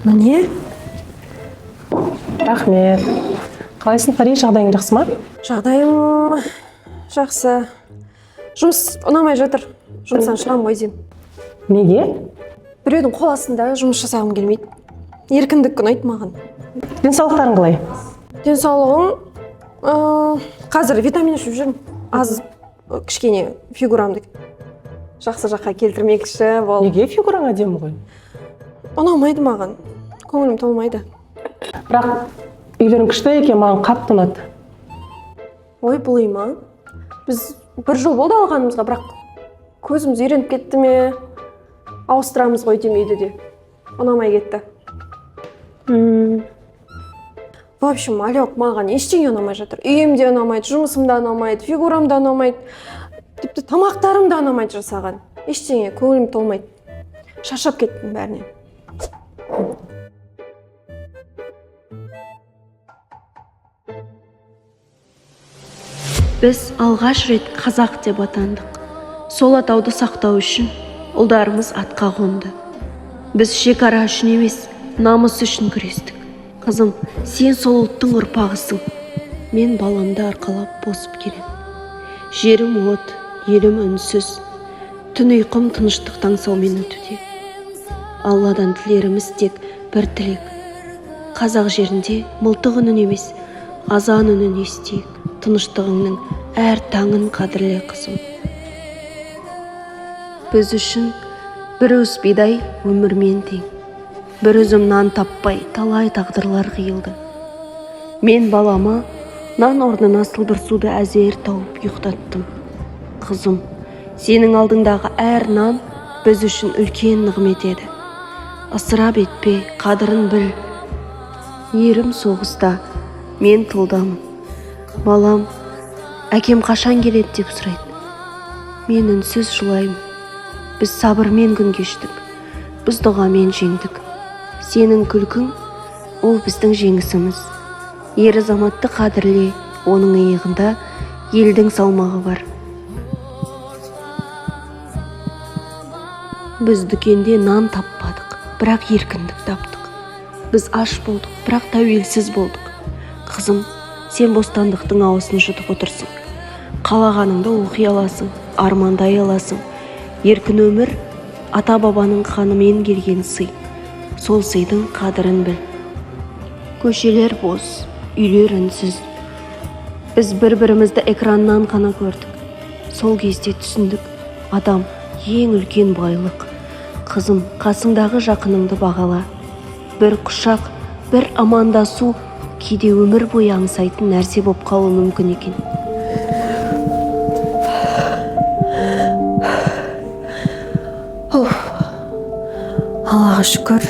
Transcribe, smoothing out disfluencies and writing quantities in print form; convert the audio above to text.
Міне? Рахмет. Қалайсың, Фари, жағдайың жақсы ма? Жағдайым жақсы. Жұмыс ұнамай жатыр. Жұмыстан шығамын ғой деймін. Неге? Біреудің қол астында жұмыс жасағым келмейді. Еркіндік ұнайды маған. Денсаулықтарың қалай? Денсаулығым қазір витамин ішіп жүрмін. Аз кішкене фигурамды жақсы жаққа келтірмекші бол. Неге фигураң әдемі ғой? Ұнамайды маған. Көңілім толмайды. Бірақ үйлерің күшті екен, маған қатты ұнады. Ой, бұлай ма? Біз бір жыл болды алғанымызға, бірақ көзіміз үйреніп кетті ме? Ауыстырамыз ғой демейді де. Ұнамай кетті. В общем, Алек, маған ештеңе ұнамай жатыр. Үйім де ұнамайды, жұмысым да ұнамайды, фигурам да ұнамайды. Тіпті тамақтарым да ұнамайды жасаған. Ештеңе, көңілім толмайды. Шаршап кеттім бәрінен. Біз алғаш рет қазақ деп атандық. Сол атауды сақтау үшін ұлдарымыз атқа қонды. Біз шекара үшін емес, намыс үшін күрестік. Қызым, сен сол ұлттың ұрпағысың. Мен баламды арқалап босып келем. Жерім от, елім үнсіз. Түн ұйқым тыныштық таңсаумен өтуде. Алладан тілеріміз тек бір тілек. Қазақ жерінде мылтық үнін емес, азан үнін естейік. Тыныштығыңның әр таңын қадірле, қызым. Біз үшін бір уыс бидай өмірмен тең. Бір үзім нан таппай талай тағдырлар қиылды. Мен балама нан орнына сылдыр суды әзер тауып ұйықтаттым. Қызым, сенің алдыңдағы әр нан біз үшін үлкен нығмет еді. Ысырап етпе, қадірін біл. Ерім соғыста, мен тылдамын. Балам, әкем қашан келеді деп сұрайды. Мен үнсіз жылаймын. Біз сабырмен күн кештік. Біз дұғамен жеңдік. Сенің күлкің, ол біздің жеңісіміз. Ер азаматты қадірле, оның иығында елдің салмағы бар. Біз дүкенде нан таппадық, бірақ еркіндік таптық. Біз аш болдық, бірақ тәуелсіз болдық. Қызым, сен бостандықтың ауасын жұтып отырсың. Қалағаныңды оқи аласың, армандай аласың. Еркін өмір ата-бабаның қанымен келген сый. Сол сыйдың қадірін біл. Көшелер бос, үйлер үнсіз. Біз бір-бірімізді экраннан ғана көрдік. Сол кезде түсіндік, адам ең үлкен байлық. Қызым, қасыңдағы жақыныңды бағала. Бір құшақ, бір амандасу кейде өмір бойы аңсайтын нәрсе боп қалуы мүмкін екен. Аллаға шүкір.